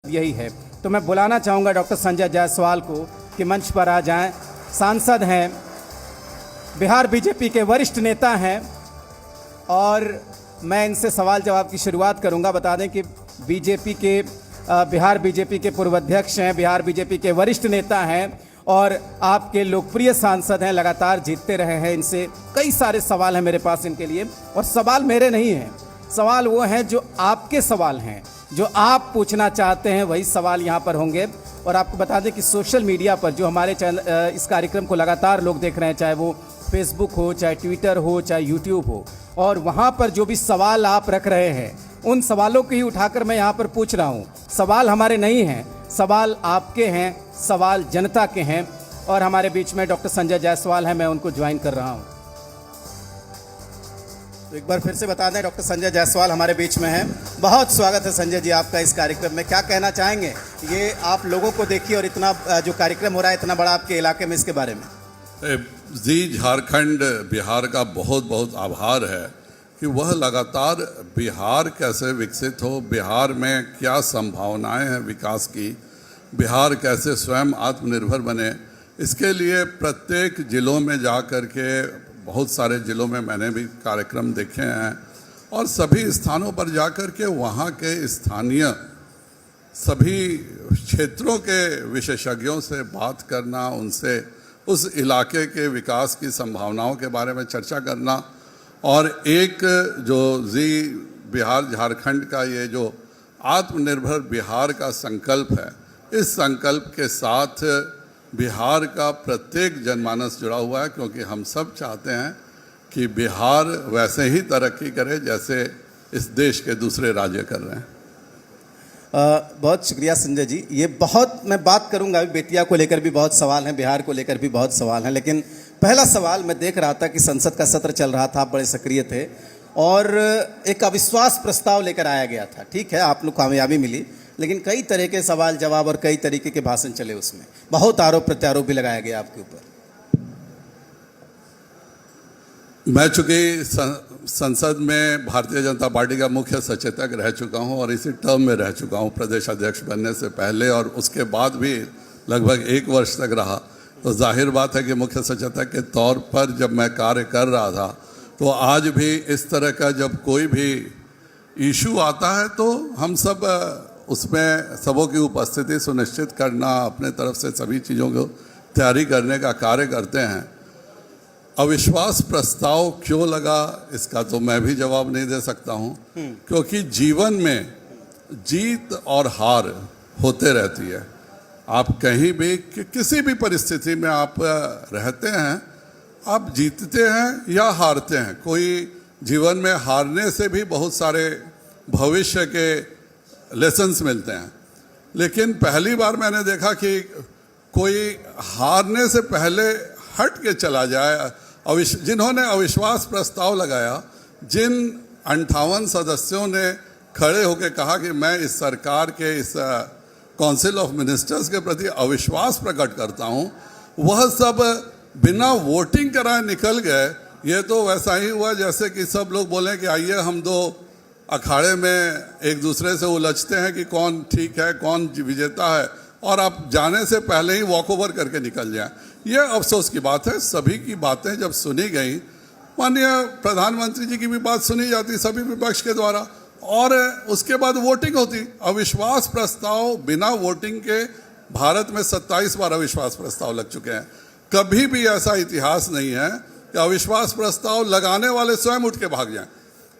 यही है। तो मैं बुलाना चाहूँगा डॉक्टर संजय जायसवाल को कि मंच पर आ जाएं। सांसद हैं, बिहार बीजेपी के वरिष्ठ नेता हैं और मैं इनसे सवाल जवाब की शुरुआत करूंगा। बता दें कि बिहार बीजेपी के पूर्व अध्यक्ष हैं, बिहार बीजेपी के वरिष्ठ नेता हैं और आपके लोकप्रिय सांसद हैं, लगातार जीतते रहे हैं। इनसे कई सारे सवाल हैं मेरे पास इनके लिए, और सवाल मेरे नहीं हैं, सवाल वो हैं जो आपके सवाल हैं, जो आप पूछना चाहते हैं वही सवाल यहाँ पर होंगे। और आपको बता दें कि सोशल मीडिया पर जो हमारे चैनल इस कार्यक्रम को लगातार लोग देख रहे हैं, चाहे वो फेसबुक हो, चाहे ट्विटर हो, चाहे यूट्यूब हो, और वहाँ पर जो भी सवाल आप रख रहे हैं उन सवालों को ही उठाकर मैं यहाँ पर पूछ रहा हूँ। सवाल हमारे नहीं हैं, सवाल आपके हैं, सवाल जनता के हैं। और हमारे बीच में डॉक्टर संजय जायसवाल हैं, मैं उनको ज्वाइन कर रहा हूँ। तो एक बार फिर से बता दें, डॉक्टर संजय जायसवाल हमारे बीच में हैं। बहुत स्वागत है संजय जी आपका इस कार्यक्रम में। क्या कहना चाहेंगे, ये आप लोगों को देखिए और इतना जो कार्यक्रम हो रहा है इतना बड़ा आपके इलाके में, इसके बारे में? जी, झारखंड बिहार का बहुत बहुत आभार है कि वह लगातार बिहार कैसे विकसित हो, बिहार में क्या संभावनाएं हैं विकास की, बिहार कैसे स्वयं आत्मनिर्भर बने, इसके लिए प्रत्येक ज़िलों में जा कर के, बहुत सारे ज़िलों में मैंने भी कार्यक्रम देखे हैं और सभी स्थानों पर जा कर के वहाँ के स्थानीय सभी क्षेत्रों के विशेषज्ञों से बात करना, उनसे उस इलाके के विकास की संभावनाओं के बारे में चर्चा करना, और एक जो बिहार झारखंड का ये जो आत्मनिर्भर बिहार का संकल्प है, इस संकल्प के साथ बिहार का प्रत्येक जनमानस जुड़ा हुआ है, क्योंकि हम सब चाहते हैं कि बिहार वैसे ही तरक्की करे जैसे इस देश के दूसरे राज्य कर रहे हैं। बहुत शुक्रिया संजय जी। ये बहुत मैं बात करूंगा, अभी बेतिया को लेकर भी बहुत सवाल हैं, बिहार को लेकर भी बहुत सवाल हैं, लेकिन पहला सवाल, मैं देख रहा था कि संसद का सत्र चल रहा था, आप बड़े सक्रिय थे और एक अविश्वास प्रस्ताव लेकर आया गया था। ठीक है, आप लोग कामयाबी मिली, लेकिन कई तरह के सवाल जवाब और कई तरीके के भाषण चले, उसमें बहुत आरोप प्रत्यारोप भी लगाया गया आपके ऊपर। मैं चूँकि संसद में भारतीय जनता पार्टी का मुख्य सचेतक रह चुका हूं और इसी टर्म में रह चुका हूं, प्रदेश अध्यक्ष बनने से पहले और उसके बाद भी लगभग 1 वर्ष तक रहा, तो जाहिर बात है कि मुख्य सचेतक के तौर पर जब मैं कार्य कर रहा था, तो आज भी इस तरह का जब कोई भी इशू आता है तो हम सब उसमें सबों की उपस्थिति सुनिश्चित करना, अपने तरफ से सभी चीज़ों को तैयारी करने का कार्य करते हैं। अविश्वास प्रस्ताव क्यों लगा, इसका तो मैं भी जवाब नहीं दे सकता हूं, क्योंकि जीवन में जीत और हार होते रहती है। आप कहीं भी किसी भी परिस्थिति में आप रहते हैं, आप जीतते हैं या हारते हैं। कोई जीवन में हारने से भी बहुत सारे भविष्य के लेसन्स मिलते हैं, लेकिन पहली बार मैंने देखा कि कोई हारने से पहले हट के चला जाए। जिन्होंने अविश्वास प्रस्ताव लगाया, जिन 58 सदस्यों ने खड़े होकर कहा कि मैं इस सरकार के इस काउंसिल ऑफ मिनिस्टर्स के प्रति अविश्वास प्रकट करता हूं, वह सब बिना वोटिंग कराए निकल गए। ये तो वैसा ही हुआ जैसे कि सब लोग बोलें कि आइए हम दो अखाड़े में एक दूसरे से उलझते हैं कि कौन ठीक है, कौन विजेता है, और आप जाने से पहले ही वॉक ओवर करके निकल जाएं। ये अफसोस की बात है। सभी की बातें जब सुनी गई, माननीय प्रधानमंत्री जी की भी बात सुनी जाती सभी विपक्ष के द्वारा, और उसके बाद वोटिंग होती। अविश्वास प्रस्ताव बिना वोटिंग के भारत में 27 बार अविश्वास प्रस्ताव लग चुके हैं। कभी भी ऐसा इतिहास नहीं है कि अविश्वास प्रस्ताव लगाने वाले स्वयं उठ के भाग जाएं।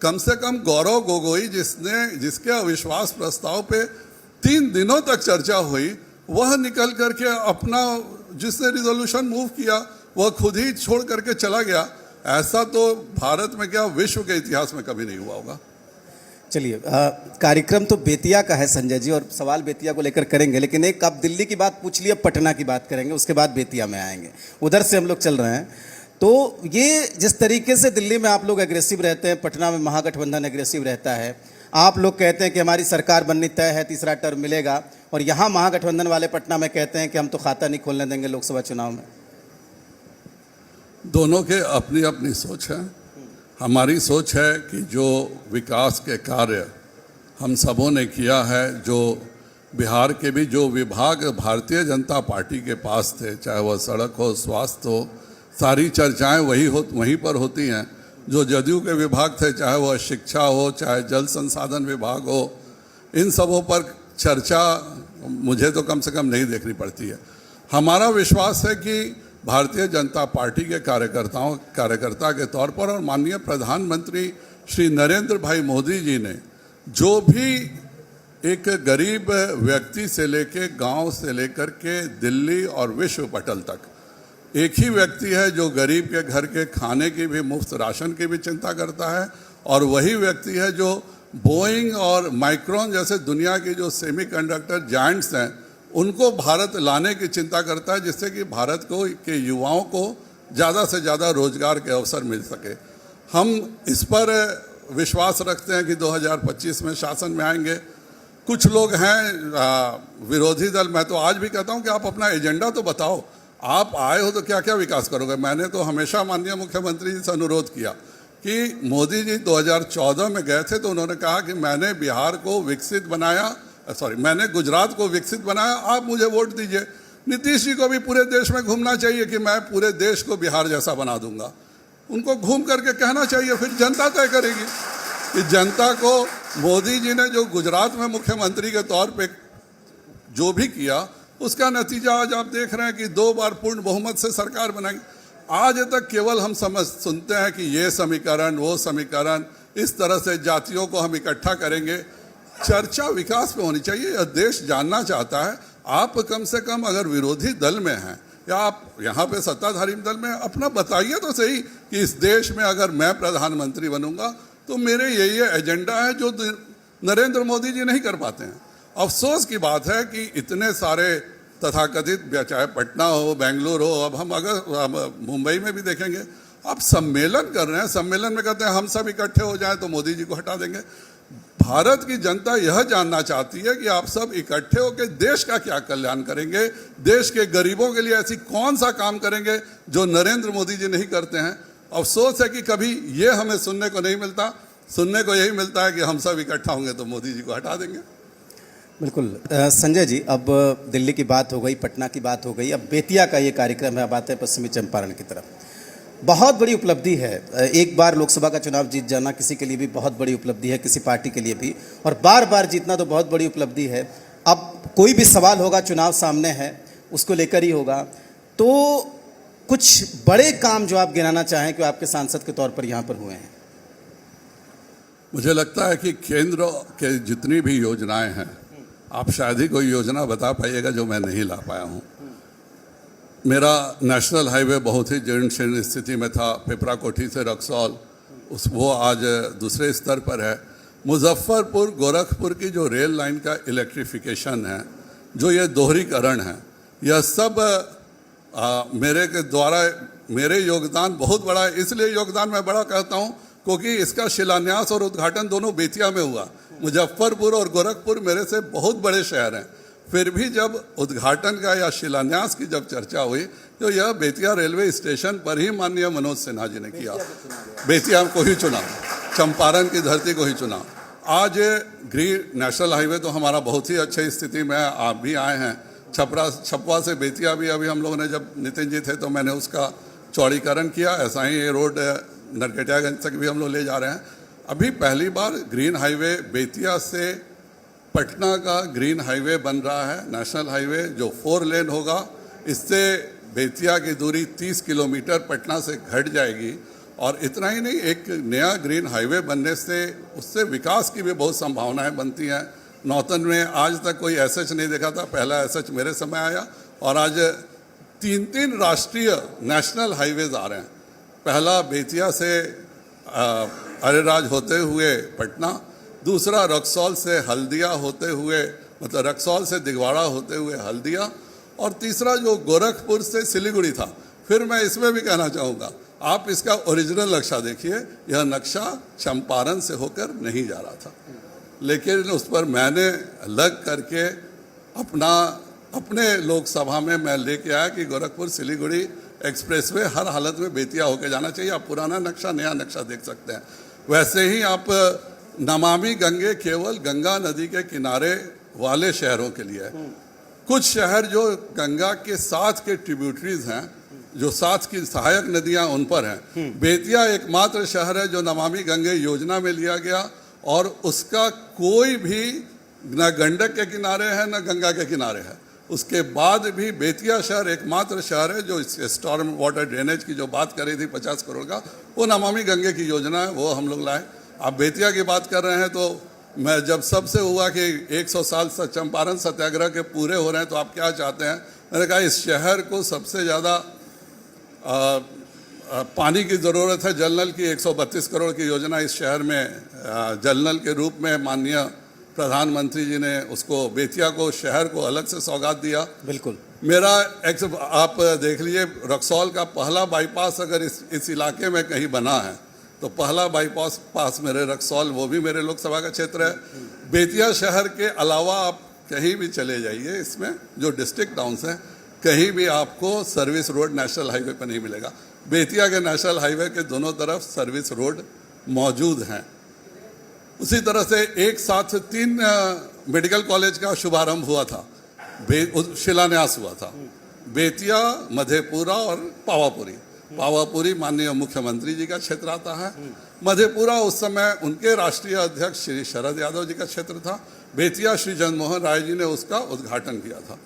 कम से कम गौरव गोगोई जिसके अविश्वास प्रस्ताव पे 3 दिनों तक चर्चा हुई, वह निकल करके अपना जिसने रिजोल्यूशन मूव किया वह खुद ही छोड़ करके चला गया। ऐसा तो भारत में क्या विश्व के इतिहास में कभी नहीं हुआ होगा। चलिए, कार्यक्रम तो बेतिया का है संजय जी, और सवाल बेतिया को लेकर करेंगे, लेकिन एक आप दिल्ली की बात पूछ लिया, पटना की बात करेंगे, उसके बाद बेतिया में आएंगे। उधर से हम लोग चल रहे हैं। तो ये जिस तरीके से दिल्ली में आप लोग एग्रेसिव रहते हैं, पटना में महागठबंधन एग्रेसिव रहता है, आप लोग कहते हैं कि हमारी सरकार बननी तय है, तीसरा टर्म मिलेगा, और यहाँ महागठबंधन वाले पटना में कहते हैं कि हम तो खाता नहीं खोलने देंगे लोकसभा चुनाव में। दोनों के अपनी अपनी सोच है। हमारी सोच है कि जो विकास के कार्य हम सबों ने किया है, जो बिहार के भी जो विभाग भारतीय जनता पार्टी के पास थे, चाहे वह सड़क हो, स्वास्थ्य हो, सारी चर्चाएं वहीं पर होती हैं। जो जदयू के विभाग थे, चाहे वह शिक्षा हो, चाहे जल संसाधन विभाग हो, इन सबों पर चर्चा मुझे तो कम से कम नहीं देखनी पड़ती है। हमारा विश्वास है कि भारतीय जनता पार्टी के कार्यकर्ता के तौर पर और माननीय प्रधानमंत्री श्री नरेंद्र भाई मोदी जी ने जो भी एक गरीब व्यक्ति से लेके गांव से लेकर के दिल्ली और विश्व पटल तक एक ही व्यक्ति है जो गरीब के घर के खाने की भी, मुफ्त राशन की भी चिंता करता है, और वही व्यक्ति है जो बोइंग और माइक्रोन जैसे दुनिया के जो सेमीकंडक्टर जायंट्स हैं उनको भारत लाने की चिंता करता है, जिससे कि भारत के युवाओं को ज़्यादा से ज़्यादा रोजगार के अवसर मिल सके। हम इस पर विश्वास रखते हैं कि 2025 में शासन में आएंगे। कुछ लोग हैं विरोधी दल, मैं तो आज भी कहता हूं कि आप अपना एजेंडा तो बताओ, आप आए हो तो क्या क्या विकास करोगे। मैंने तो हमेशा माननीय मुख्यमंत्री जी से अनुरोध किया कि मोदी जी 2014 में गए थे तो उन्होंने कहा कि मैंने बिहार को विकसित बनाया, मैंने गुजरात को विकसित बनाया, आप मुझे वोट दीजिए। नीतीश जी को भी पूरे देश में घूमना चाहिए कि मैं पूरे देश को बिहार जैसा बना दूंगा। उनको घूम करके कहना चाहिए, फिर जनता तय करेगी कि जनता को मोदी जी ने जो गुजरात में मुख्यमंत्री के तौर पे जो भी किया उसका नतीजा आज आप देख रहे हैं कि 2 बार पूर्ण बहुमत से सरकार बनाई। आज तक केवल हम सुनते हैं कि ये समीकरण, वो समीकरण, इस तरह से जातियों को हम इकट्ठा करेंगे। चर्चा विकास पे होनी चाहिए। यह देश जानना चाहता है। आप कम से कम अगर विरोधी दल में हैं या आप यहाँ पे सत्ताधारी दल में, अपना बताइए तो सही कि इस देश में अगर मैं प्रधानमंत्री बनूंगा तो मेरे ये एजेंडा है जो नरेंद्र मोदी जी नहीं कर पाते हैं। अफसोस की बात है कि इतने सारे तथाकथित, चाहे पटना हो, बेंगलुरु हो, अब हम अगर मुंबई में भी देखेंगे, आप सम्मेलन कर रहे हैं, सम्मेलन में कहते हैं हम सब इकट्ठे हो जाएं तो मोदी जी को हटा देंगे। भारत की जनता यह जानना चाहती है कि आप सब इकट्ठे होकर देश का क्या कल्याण करेंगे, देश के गरीबों के लिए ऐसी कौन सा काम करेंगे जो नरेंद्र मोदी जी नहीं करते हैं। अफसोस है कि कभी ये हमें सुनने को नहीं मिलता। सुनने को यही मिलता है कि हम सब इकट्ठा होंगे तो मोदी जी को हटा देंगे। बिल्कुल। संजय जी, अब दिल्ली की बात हो गई, पटना की बात हो गई, अब बेतिया का ये कार्यक्रम है, अब आते हैं पश्चिमी चंपारण की तरफ। बहुत बड़ी उपलब्धि है, एक बार लोकसभा का चुनाव जीत जाना किसी के लिए भी बहुत बड़ी उपलब्धि है, किसी पार्टी के लिए भी, और बार बार जीतना तो बहुत बड़ी उपलब्धि है। अब कोई भी सवाल होगा, चुनाव सामने है, उसको लेकर ही होगा। तो कुछ बड़े काम जो आप गिनाना चाहें कि आपके सांसद के तौर पर यहाँ पर हुए हैं। मुझे लगता है कि केंद्र के जितनी भी योजनाएं हैं, आप शायद ही कोई योजना बता पाइएगा जो मैं नहीं ला पाया हूँ। मेरा नेशनल हाईवे बहुत ही जीर्ण शीर्ण स्थिति में था, पिपरा कोठी से रक्सौल, वो आज दूसरे स्तर पर है। मुजफ्फरपुर गोरखपुर की जो रेल लाइन का इलेक्ट्रिफिकेशन है, जो ये दोहरीकरण है, यह सब मेरे के द्वारा, मेरे योगदान बहुत बड़ा है। इसलिए योगदान मैं बड़ा कहता हूँ क्योंकि इसका शिलान्यास और उद्घाटन दोनों बेतिया में हुआ। मुजफ्फरपुर और गोरखपुर मेरे से बहुत बड़े शहर हैं, फिर भी जब उद्घाटन का या शिलान्यास की जब चर्चा हुई तो यह बेतिया रेलवे स्टेशन पर ही माननीय मनोज सिन्हा जी ने किया। बेतिया को ही चुना, चंपारण की धरती को ही चुना। आज ग्रीन नेशनल हाईवे तो हमारा बहुत ही अच्छी स्थिति में, आप भी आए हैं। छपवा से बेतिया भी अभी हम लोगों ने, जब नितिन जी थे तो मैंने उसका चौड़ीकरण किया। ऐसा ही ये रोड नरकटियागंज तक भी हम लोग ले जा रहे हैं। अभी पहली बार ग्रीन हाईवे बेतिया से पटना का ग्रीन हाईवे बन रहा है, नेशनल हाईवे जो 4 लेन होगा। इससे बेतिया की दूरी 30 किलोमीटर पटना से घट जाएगी। और इतना ही नहीं, एक नया ग्रीन हाईवे बनने से उससे विकास की भी बहुत संभावनाएं बनती हैं। नौतन में आज तक कोई एसएच नहीं देखा था, पहला एसएच मेरे समय आया, और आज 3 राष्ट्रीय नेशनल हाईवेज आ रहे हैं। पहला बेतिया से अरेराज होते हुए पटना, दूसरा रक्सौल से हल्दिया होते हुए, मतलब रक्सौल से दिगवाड़ा होते हुए हल्दिया, और तीसरा जो गोरखपुर से सिलीगुड़ी था। फिर मैं इसमें भी कहना चाहूँगा, आप इसका ओरिजिनल नक्शा देखिए, यह नक्शा चंपारण से होकर नहीं जा रहा था, लेकिन उस पर मैंने लग करके अपने लोकसभा में मैं लेके आया कि गोरखपुर सिलीगुड़ी एक्सप्रेसवे हर हालत में बेतिया होकर जाना चाहिए। आप पुराना नक्शा, नया नक्शा देख सकते हैं। वैसे ही आप नमामि गंगे केवल गंगा नदी के किनारे वाले शहरों के लिए है। कुछ शहर जो गंगा के साथ के ट्रिब्यूटरीज हैं, जो साथ की सहायक नदियां उन पर हैं। बेतिया एकमात्र शहर है जो नमामि गंगे योजना में लिया गया और उसका कोई भी न गंडक के किनारे है न गंगा के किनारे है। उसके बाद भी बेतिया शहर एकमात्र शहर है जो स्टॉर्म वाटर ड्रेनेज की जो बात कर रही थी 50 करोड़ का, वो नमामि गंगे की योजना है, वो हम लोग लाए। आप बेतिया की बात कर रहे हैं तो मैं जब सबसे हुआ कि 100 साल से चंपारण सत्याग्रह के पूरे हो रहे हैं तो आप क्या चाहते हैं, मैंने कहा इस शहर को सबसे ज़्यादा पानी की ज़रूरत है। जल नल की 132 करोड़ की योजना इस शहर में जल नल के रूप में माननीय प्रधानमंत्री जी ने उसको बेतिया को शहर को अलग से सौगात दिया। बिल्कुल। मेरा आप देख लीजिए रक्सौल का पहला बाईपास अगर इस इलाके में कहीं बना है तो पहला बाईपास मेरे रक्सौल, वो भी मेरे लोकसभा का क्षेत्र है। बेतिया शहर के अलावा आप कहीं भी चले जाइए, इसमें जो डिस्ट्रिक्ट टाउन्स हैं कहीं भी आपको सर्विस रोड नेशनल हाईवे पर नहीं मिलेगा। बेतिया के नेशनल हाईवे के दोनों तरफ सर्विस रोड मौजूद हैं। उसी तरह से एक साथ 3 मेडिकल कॉलेज का शुभारंभ हुआ था, शिलान्यास हुआ था। बेतिया, मधेपुरा और पावापुरी। पावापुरी माननीय मुख्यमंत्री जी का क्षेत्र आता है। मधेपुरा उस समय उनके राष्ट्रीय अध्यक्ष श्री शरद यादव जी का क्षेत्र था। बेतिया श्री जगनमोहन राय जी ने उसका उद्घाटन किया था।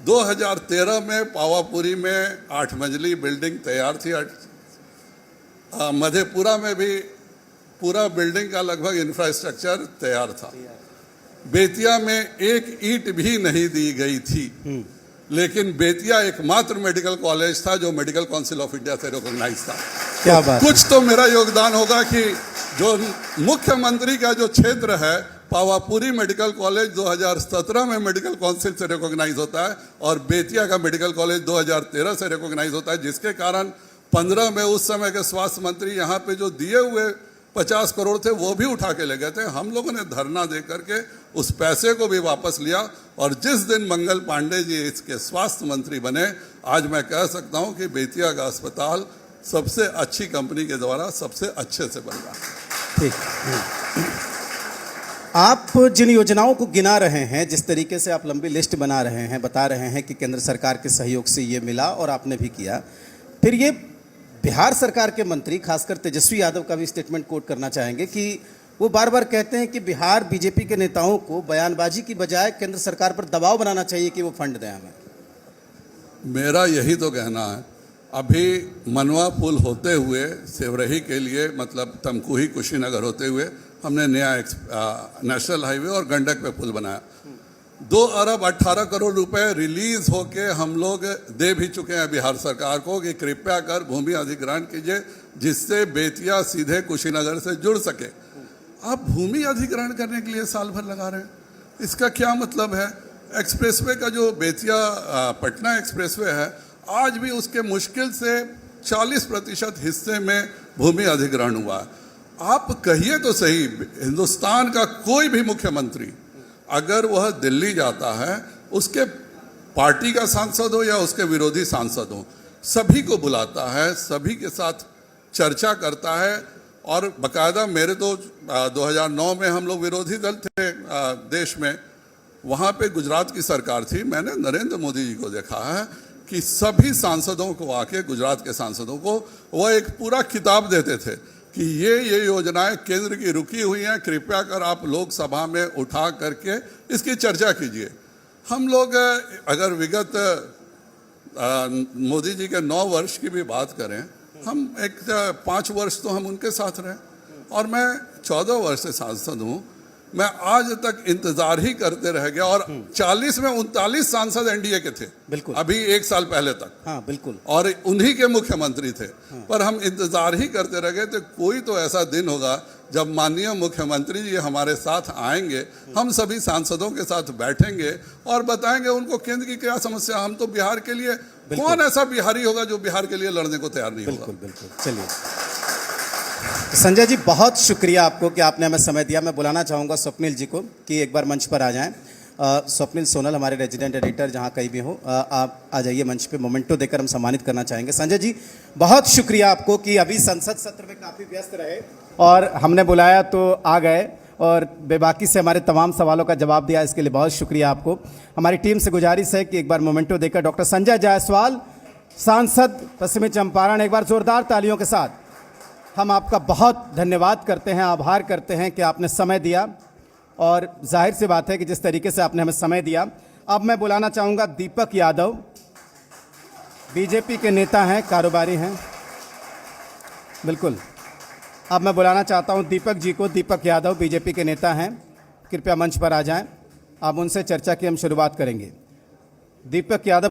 2013 में पावापुरी में 8 मंजिली बिल्डिंग तैयार थी। मधेपुरा में भी पूरा बिल्डिंग का लगभग इंफ्रास्ट्रक्चर तैयार था। बेतिया में एक ईंट भी नहीं दी गई थी, लेकिन बेतिया एकमात्र मेडिकल कॉलेज था जो मेडिकल काउंसिल ऑफ इंडिया से रिकॉग्नाइज था। क्या बात। कुछ तो मेरा योगदान होगा कि जो मुख्यमंत्री का जो क्षेत्र है पावापुरी मेडिकल कॉलेज 2017 में मेडिकल काउंसिल से रिकॉग्नाइज होता है और बेतिया का मेडिकल कॉलेज 2013 से रिकॉग्नाइज होता है, जिसके कारण 15 में उस समय के स्वास्थ्य मंत्री यहाँ पे जो दिए हुए 50 करोड़ थे वो भी उठा के ले गए थे। हम लोगों ने धरना दे करके उस पैसे को भी वापस लिया और जिस दिन मंगल पांडे जी इसके स्वास्थ्य मंत्री बने, आज मैं कह सकता हूं कि बेतिया का अस्पताल सबसे अच्छी कंपनी के द्वारा सबसे अच्छे से बन रहा है। ठीक। आप जिन योजनाओं को गिना रहे हैं, जिस तरीके से आप लंबी लिस्ट बना रहे हैं, बता रहे हैं कि केंद्र सरकार के सहयोग से ये मिला और आपने भी किया, फिर ये बिहार सरकार के मंत्री खासकर तेजस्वी यादव का भी स्टेटमेंट कोट करना चाहेंगे कि वो बार बार कहते हैं कि बिहार बीजेपी के नेताओं को बयानबाजी की बजाय केंद्र सरकार पर दबाव बनाना चाहिए कि वो फंड दें हमें। मेरा यही तो कहना है। अभी मनवा पुल होते हुए सेवरही के लिए मतलब तमकुही कुशीनगर होते हुए हमने नया नेशनल हाईवे और गंडक पे पुल बनाया। 2 अरब 18 करोड़ रुपए रिलीज होके हम लोग दे भी चुके हैं बिहार सरकार को कि कृपया कर भूमि अधिग्रहण कीजिए जिससे बेतिया सीधे कुशीनगर से जुड़ सके। आप भूमि अधिग्रहण करने के लिए साल भर लगा रहे हैं, इसका क्या मतलब है? एक्सप्रेसवे का जो बेतिया पटना एक्सप्रेसवे है, आज भी उसके मुश्किल से 40% हिस्से में भूमि अधिग्रहण हुआ है। आप कहिए तो सही, हिंदुस्तान का कोई भी मुख्यमंत्री अगर वह दिल्ली जाता है, उसके पार्टी का सांसद हो या उसके विरोधी सांसद हो, सभी को बुलाता है, सभी के साथ चर्चा करता है। और बाकायदा मेरे तो 2009 में हम लोग विरोधी दल थे देश में, वहाँ पे गुजरात की सरकार थी। मैंने नरेंद्र मोदी जी को देखा है कि सभी सांसदों को आके, गुजरात के सांसदों को वह एक पूरा किताब देते थे कि ये योजनाएं केंद्र की रुकी हुई हैं, कृपया कर आप लोकसभा में उठा करके इसकी चर्चा कीजिए। हम लोग अगर विगत मोदी जी के 9 वर्ष की भी बात करें, हम 5 वर्ष तो हम उनके साथ रहे और मैं 14 वर्ष से सांसद हूँ। मैं आज तक इंतजार ही करते रह गया और 40 में 39 सांसद एनडीए के थे, बिल्कुल, अभी 1 साल पहले तक। हाँ, बिल्कुल। और उन्हीं के मुख्यमंत्री थे। हाँ। पर हम इंतजार ही करते रह गए। तो कोई तो ऐसा दिन होगा जब माननीय मुख्यमंत्री जी हमारे साथ आएंगे, हम सभी सांसदों के साथ बैठेंगे और बताएंगे उनको केंद्र की क्या समस्या। हम तो बिहार के लिए, कौन ऐसा बिहारी होगा जो बिहार के लिए लड़ने को तैयार नहीं होगा? बिल्कुल। चलिए संजय जी, बहुत शुक्रिया आपको कि आपने हमें समय दिया। मैं बुलाना चाहूँगा स्वप्निल जी को कि एक बार मंच पर आ जाएं। स्वप्निल सोनल हमारे रेजिडेंट एडिटर, जहाँ कहीं भी हो, आप आ जाइए मंच पे। मोमेंटो देकर हम सम्मानित करना चाहेंगे। संजय जी, बहुत शुक्रिया आपको कि अभी संसद सत्र में काफ़ी व्यस्त रहे और हमने बुलाया तो आ गए। और बेबाकी से हमारे तमाम सवालों का जवाब दिया, इसके लिए बहुत शुक्रिया आपको। हमारी टीम से गुजारिश है कि एक बार मोमेंटो देकर डॉक्टर संजय जायसवाल, सांसद पश्चिमी चंपारण, एक बार जोरदार तालियों के साथ हम आपका बहुत धन्यवाद करते हैं, आभार करते हैं कि आपने समय दिया। और जाहिर सी बात है कि जिस तरीके से आपने हमें समय दिया। अब मैं बुलाना चाहूँगा दीपक यादव, बीजेपी के नेता हैं, कारोबारी हैं, बिल्कुल। अब मैं बुलाना चाहता हूं दीपक जी को। दीपक यादव बीजेपी के नेता हैं, कृपया मंच पर आ जाएं। अब उनसे चर्चा की हम शुरुआत करेंगे। दीपक यादव।